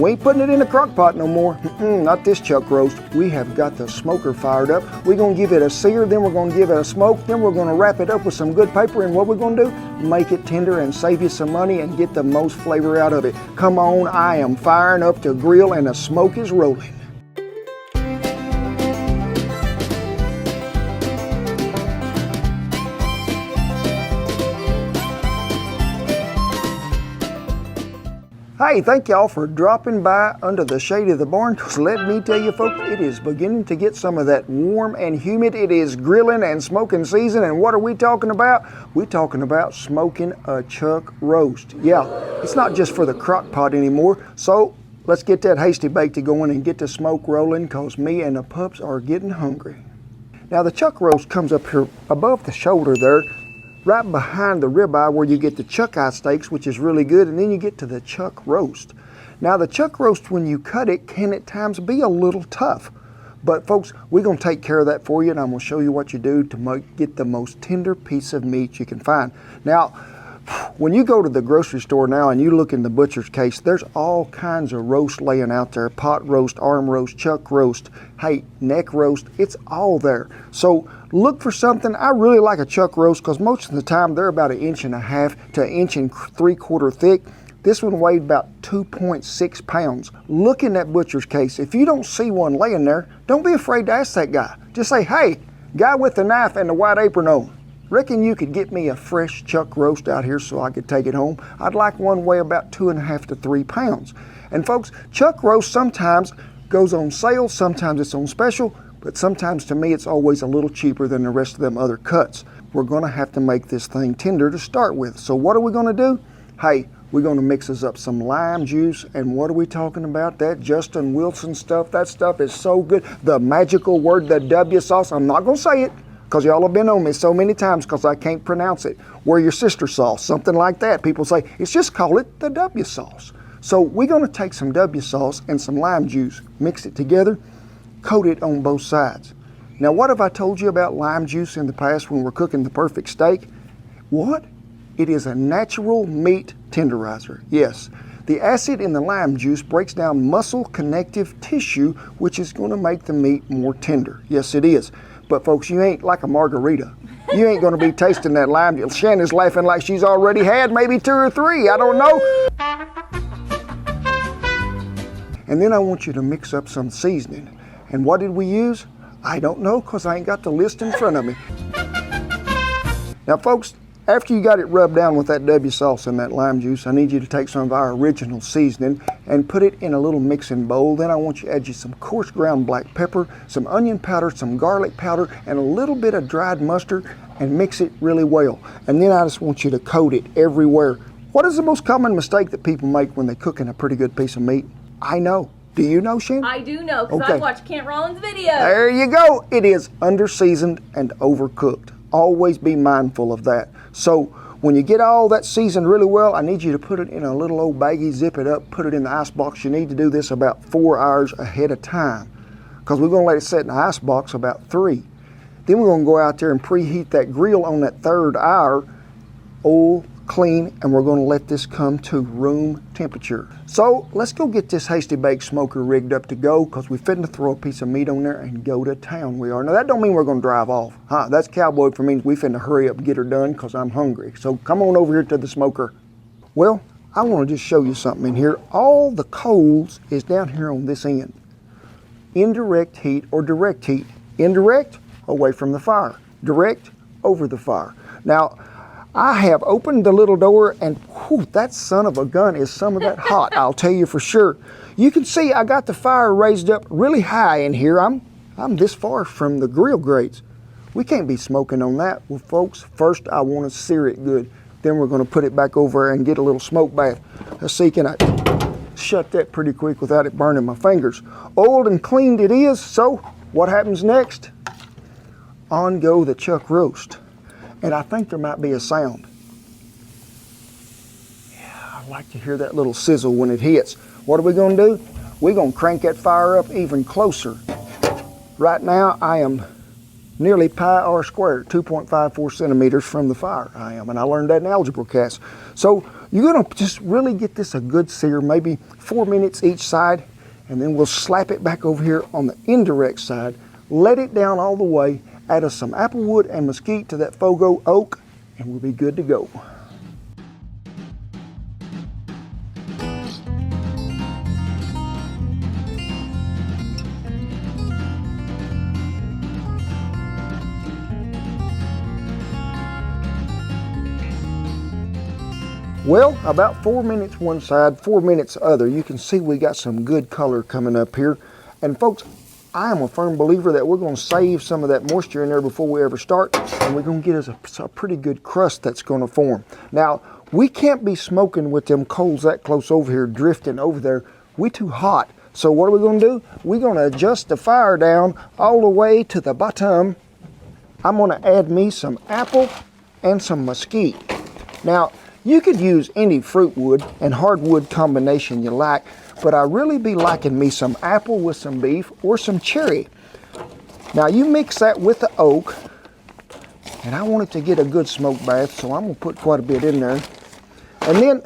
We ain't putting it in the crock pot no more. Not this chuck roast. We have got the smoker fired up. We're gonna give it a sear, then we're gonna give it a smoke, then we're gonna wrap it up with some good paper, and what we're gonna do? Make it tender and save you some money and get the most flavor out of it. Come on, I am firing up the grill and the smoke is rolling. Hey, thank y'all for dropping by under the shade of the barn, because let me tell you folks, it is beginning to get some of that warm and humid. It is grilling and smoking season, and what are we talking about? We're talking about smoking a chuck roast. Yeah, it's not just for the crock pot anymore, so let's get that hasty bake to going and get the smoke rolling, because me and the pups are getting hungry. Now the chuck roast comes up here above the shoulder there, right behind the ribeye where you get the chuck eye steaks, which is really good, and then you get to the chuck roast. Now the chuck roast, when you cut it, can at times be a little tough. But folks, we're gonna take care of that for you, and I'm gonna show you what you do to get the most tender piece of meat you can find. Now, when you go to the grocery store now and you look in the butcher's case, there's all kinds of roast laying out there. Pot roast, arm roast, chuck roast, hey, neck roast, it's all there. So look for something. I really like a chuck roast because most of the time they're about 1.5 to 1.75 inches thick. This one weighed about 2.6 pounds. Look in that butcher's case. If you don't see one laying there, don't be afraid to ask that guy. Just say, hey, guy with the knife and the white apron on, reckon you could get me a fresh chuck roast out here so I could take it home? I'd like one weigh about 2.5 to 3 pounds. And folks, chuck roast sometimes goes on sale, sometimes it's on special, but sometimes to me it's always a little cheaper than the rest of them other cuts. We're gonna have to make this thing tender to start with. So what are we gonna do? Hey, we're gonna mix us up some lime juice, and what are we talking about? That Justin Wilson stuff, that stuff is so good. The magical word, the W sauce, I'm not gonna say it, because y'all have been on me so many times because I can't pronounce it. We're your sister sauce, something like that. People say, it's just call it the W sauce. So we're gonna take some W sauce and some lime juice, mix it together, coat it on both sides. Now what have I told you about lime juice in the past when we're cooking the perfect steak? What? It is a natural meat tenderizer, yes. The acid in the lime juice breaks down muscle connective tissue, which is gonna make the meat more tender. Yes, it is. But folks, you ain't like a margarita. You ain't gonna be tasting that lime juice. Shannon's laughing like she's already had maybe 2 or 3, I don't know. And then I want you to mix up some seasoning. And what did we use? I don't know, because I ain't got the list in front of me. Now folks, after you got it rubbed down with that W sauce and that lime juice, I need you to take some of our original seasoning and put it in a little mixing bowl. Then I want you to add you some coarse ground black pepper, some onion powder, some garlic powder, and a little bit of dried mustard, and mix it really well. And then I just want you to coat it everywhere. What is the most common mistake that people make when they're cooking a pretty good piece of meat? I know. Do you know, Shannon? I do know, because Okay. I've watched Kent Rollins' video. There you go. It is under-seasoned and overcooked. Always be mindful of that. So when you get all that seasoned really well, I need you to put it in a little old baggie, zip it up, put it in the ice box. You need to do this about 4 hours ahead of time, because we're gonna let it sit in the ice box about 3. Then we're gonna go out there and preheat that grill on that 3rd hour, oil, clean, and we're gonna let this come to room temperature. So let's go get this hasty baked smoker rigged up to go, because we're fitting to throw a piece of meat on there and go to town. We are. Now that don't mean we're gonna drive off. That's Cowboy for me. We finna hurry up and get her done because I'm hungry. So come on over here to the smoker. Well, I wanna just show you something in here. All the coals is down here on this end. Indirect heat or direct heat. Indirect, away from the fire. Direct, over the fire. Now, I have opened the little door, and whew, that son of a gun is some of that hot, I'll tell you for sure. You can see I got the fire raised up really high in here. I'm this far from the grill grates. We can't be smoking on that. Well, folks, first I want to sear it good. Then we're going to put it back over and get a little smoke bath. Let's see, can I shut that pretty quick without it burning my fingers? Oiled and cleaned it is, so what happens next? On go the chuck roast. And I think there might be a sound. Yeah, I like to hear that little sizzle when it hits. What are we gonna do? We're gonna crank that fire up even closer. Right now, I am nearly pi r squared, 2.54 centimeters from the fire I am, and I learned that in algebra class. So You're gonna just really get this a good sear, maybe 4 minutes each side, and then we'll slap it back over here on the indirect side, let it down all the way, add us some applewood and mesquite to that Fogo oak, and we'll be good to go. Well, about 4 minutes one side, 4 minutes other. You can see we got some good color coming up here. And folks, I am a firm believer that we're going to save some of that moisture in there before we ever start, and we're going to get us a pretty good crust that's going to form. Now, we can't be smoking with them coals that close over here, drifting over there. We're too hot. So what are we going to do? We're going to adjust the fire down all the way to the bottom. I'm going to add me some apple and some mesquite. Now, you could use any fruit wood and hardwood combination you like, but I really be liking me some apple with some beef or some cherry. Now you mix that with the oak, and I want it to get a good smoke bath, so I'm gonna put quite a bit in there. And then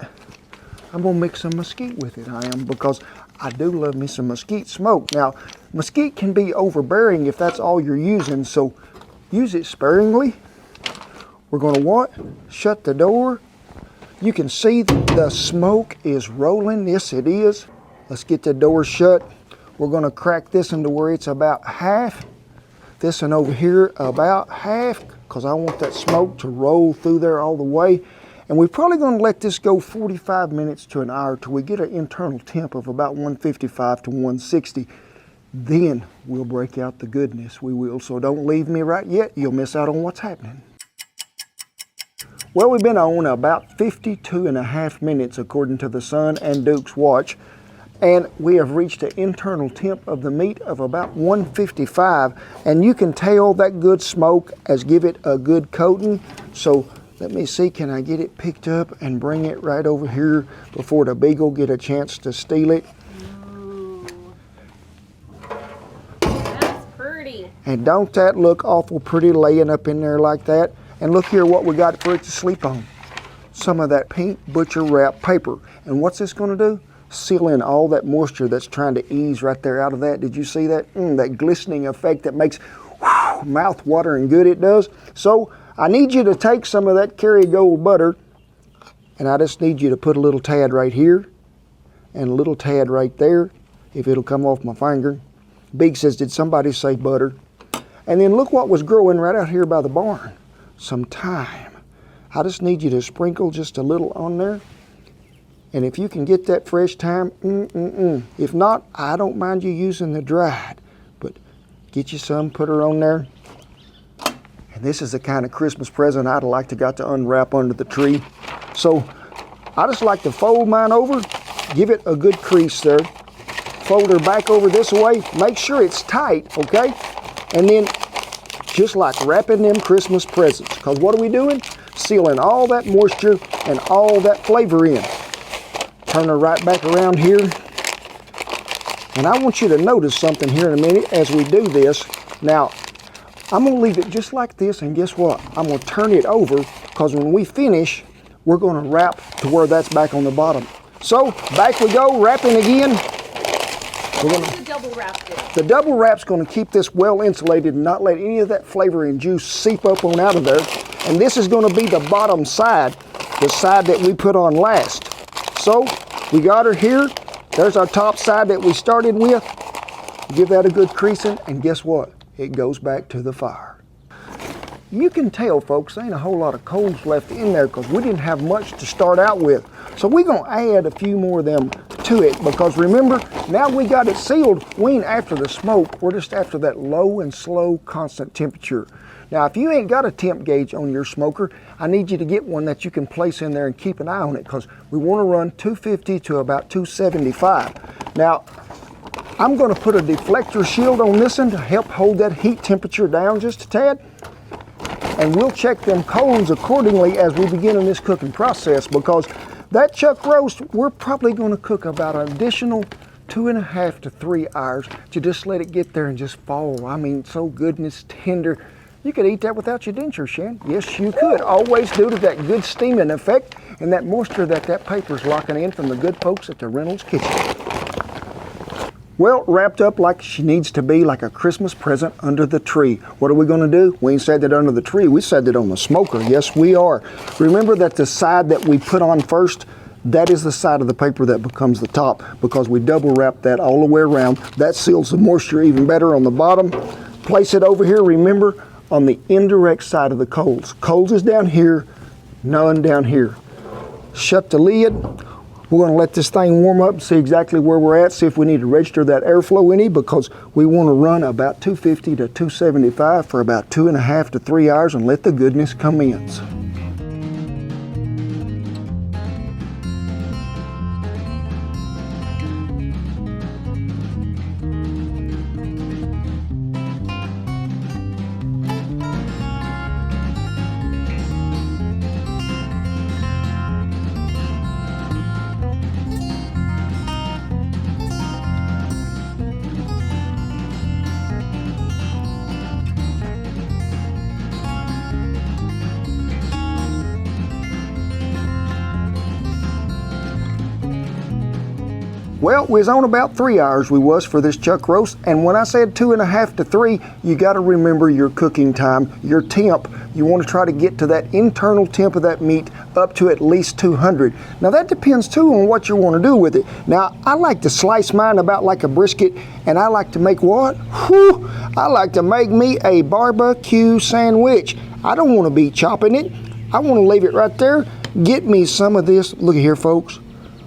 I'm gonna mix some mesquite with it, because I do love me some mesquite smoke. Now, mesquite can be overbearing if that's all you're using, so use it sparingly. We're gonna what? Shut the door. You can see the smoke is rolling. Yes, it is. Let's get the door shut. We're gonna crack this into where it's about half. This one over here about half, because I want that smoke to roll through there all the way. And we're probably gonna let this go 45 minutes to an hour till we get an internal temp of about 155 to 160. Then we'll break out the goodness, we will. So don't leave me right yet. You'll miss out on what's happening. Well, we've been on about 52.5 minutes according to the Sun and Duke's watch, and we have reached an internal temp of the meat of about 155, and you can tell that good smoke as give it a good coating. So let me see, can I get it picked up and bring it right over here before the beagle get a chance to steal it? Ooh. That's pretty. And don't that look awful pretty laying up in there like that? And look here what we got for it to sleep on. Some of that pink butcher wrap paper. And what's this gonna do? Seal in all that moisture that's trying to ease right there out of that. Did you see that? That glistening effect that makes mouth watering good it does. So I need you to take some of that Kerrygold butter, and I just need you to put a little tad right here and a little tad right there, if it'll come off my finger. Big says, did somebody say butter? And then look what was growing right out here by the barn. Some thyme. I just need you to sprinkle just a little on there. And if you can get that fresh thyme, If not, I don't mind you using the dried. But get you some, put her on there. And this is the kind of Christmas present I'd like to got to unwrap under the tree. So I just like to fold mine over, give it a good crease there. Fold her back over this way. Make sure it's tight, okay? And then just like wrapping them Christmas presents. Because what are we doing? Sealing all that moisture and all that flavor in. Turn her right back around here. And I want you to notice something here in a minute as we do this. Now, I'm going to leave it just like this, and guess what? I'm going to turn it over, because when we finish, we're going to wrap to where that's back on the bottom. So, back we go, wrapping again. We're going to Double wrapped it. The double wrap's going to keep this well insulated and not let any of that flavor and juice seep up on out of there. And this is going to be the bottom side, the side that we put on last. So we got her here. There's our top side that we started with. Give that a good creasing, and guess what? It goes back to the fire. You can tell, folks, there ain't a whole lot of coals left in there because we didn't have much to start out with. So we're going to add a few more of them to it, because remember, now we got it sealed. We ain't after the smoke. We're just after that low and slow constant temperature. Now, if you ain't got a temp gauge on your smoker, I need you to get one that you can place in there and keep an eye on it, because we want to run 250 to about 275. Now, I'm going to put a deflector shield on this one to help hold that heat temperature down just a tad. And we'll check them coals accordingly as we begin in this cooking process, because that chuck roast, we're probably going to cook about an additional 2.5 to 3 hours to just let it get there and just fall. I mean, so good and it's tender. You could eat that without your dentures, Shan. Yes, you could. Always due to that good steaming effect and that moisture that paper's locking in from the good folks at the Reynolds Kitchen. Well, wrapped up like she needs to be, like a Christmas present under the tree. What are we going to do? We ain't said that under the tree. We said that on the smoker. Yes, we are. Remember that the side that we put on first, that is the side of the paper that becomes the top, because we double wrap that all the way around. That seals the moisture even better on the bottom. Place it over here, remember, on the indirect side of the coals. Coals is down here, none down here. Shut the lid. We're going to let this thing warm up and see exactly where we're at, see if we need to register that airflow any, because we want to run about 250 to 275 for about 2.5 to 3 hours and let the goodness commence. Well, we was on about 3 hours we was for this chuck roast, and when I said 2.5 to 3, you got to remember your cooking time, your temp. You want to try to get to that internal temp of that meat up to at least 200. Now that depends too on what you want to do with it. Now I like to slice mine about like a brisket, and I like to make what? Whew, I like to make me a barbecue sandwich. I don't want to be chopping it. I want to leave it right there. Get me some of this. Look at here, folks.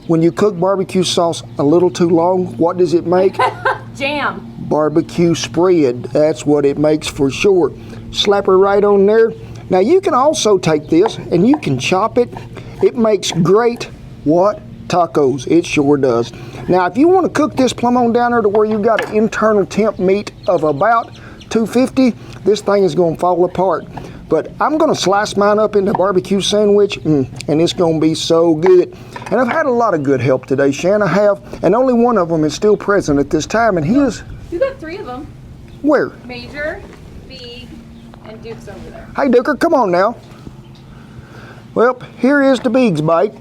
When you cook barbecue sauce a little too long, what does it make? Jam. Barbecue spread. That's what it makes for sure. Slap her right on there. Now you can also take this and you can chop it. It makes great, what? Tacos. It sure does. Now if you want to cook this plumb on down there to where you got an internal temp meat of about 250, this thing is going to fall apart. But I'm going to slice mine up into a barbecue sandwich, and it's going to be so good. And I've had a lot of good help today, Shan, I have, and only one of them is still present at this time, and he is... You got 3 of them. Where? Major, Big, and Duke's over there. Hey, Duker, come on now. Well, here is the Big's bite,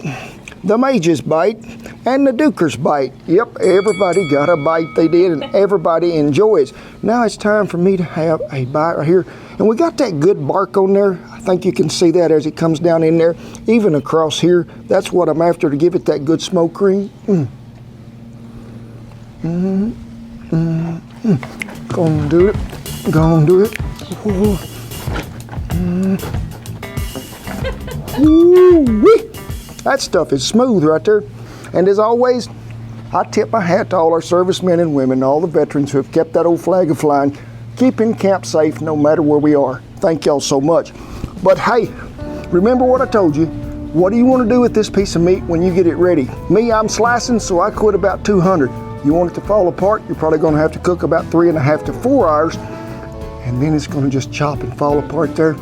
the Major's bite, and the Duker's bite. Yep, everybody got a bite they did, and everybody enjoys. Now it's time for me to have a bite right here. And we got that good bark on there. I think you can see that as it comes down in there. Even across here, that's what I'm after to give it that good smoke ring. Gonna do it. Gonna do it. Ooh-wee. That stuff is smooth right there. And as always, I tip my hat to all our servicemen and women, all the veterans who have kept that old flag flying, keeping camp safe no matter where we are. Thank y'all so much. But hey, remember what I told you. What do you want to do with this piece of meat when you get it ready? Me, I'm slicing, so I quit about 200. You want it to fall apart, you're probably going to have to cook about 3.5 to 4 hours, and then it's going to just chop and fall apart there.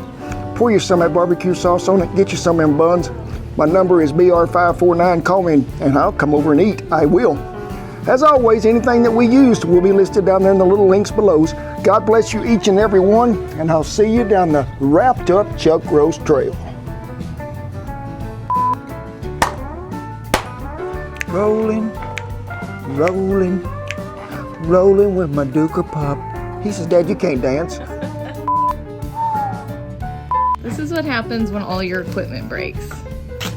Pour you some of that barbecue sauce on it, get you some of them buns. My number is BR549. Call me and I'll come over and eat. I will. As always, anything that we used will be listed down there in the little links below. God bless you each and every one, and I'll see you down the wrapped up chuck roast trail. Rolling, rolling, rolling with my Duker pup. He says, Dad, you can't dance. This is what happens when all your equipment breaks.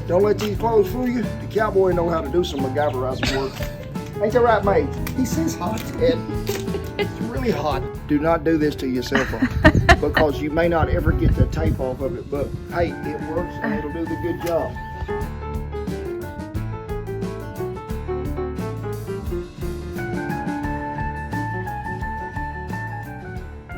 Don't let these clothes fool you. The cowboy know how to do some MacGyverizing work. Ain't that right, mate? He says hot, Ted. It's really hot. Do not do this to your cell phone because you may not ever get the tape off of it, but hey, it works and it'll do the good job.